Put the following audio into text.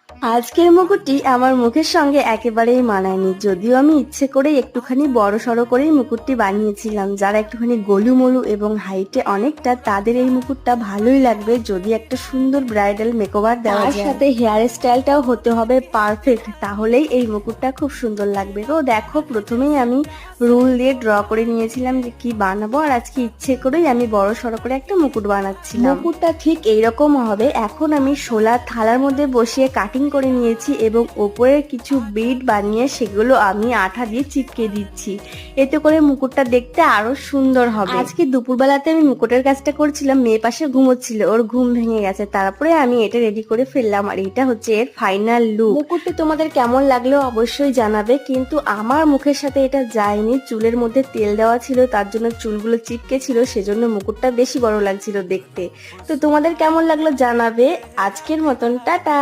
আজকের মুকুটটি আমার মুখের সঙ্গে একেবারেই মানায়নি, যদিও আমি ইচ্ছে করে একটুখানি বড় সড়ো করেই মুকুটটি বানিয়েছিলাম। যারা একটুখানি গোলুমলু এবং হাইটে অনেকটা, তাদের এই মুকুটটা ভালোই লাগবে যদি একটা সুন্দর ব্রাইডাল মেকওভার দেওয়া যায়। তার সাথে হেয়ার স্টাইলটাও হতে হবে পারফেক্ট, তাহলেই এই মুকুটটা খুব সুন্দর লাগবে। তো দেখো, প্রথমেই আমি রুল দিয়ে ড্র করে নিয়েছিলাম যে কি বানাবো, আর আজকে ইচ্ছে করেই আমি বড় সড়ো করে একটা মুকুট বানাচ্ছিলাম। মুকুটটা ঠিক এইরকম হবে। এখন আমি শোলার থালার মধ্যে বসিয়ে কাটিং করে নিয়েছি এবং ওপরে কিছু বিড বানিয়ে সেগুলো আমি আঠা দিয়ে চিপকে দিচ্ছি, এতে করে মুকুটটা দেখতে আরো সুন্দর হবে। আজকে দুপুরবেলাতে আমি মুকুটের কাজটা করছিলাম, মেয়ে পাশে ঘুমোচ্ছিল, ওর ঘুম ভেঙে গেছে, তারপরে আমি এটা রেডি করে ফেললাম। আর এটা হচ্ছে এর ফাইনাল লুক। মুকুটটি তোমাদের কেমন লাগলো অবশ্যই জানাবে, কিন্তু আমার মুখের সাথে এটা যায়নি। চুলের মধ্যে তেল দেওয়া ছিল, তার জন্য চুলগুলো চিপকে ছিল, সেজন্য মুকুটটা বেশি বড় লাগছিল দেখতে। তো তোমাদের কেমন লাগলো জানাবে। আজকের মতন টাটা।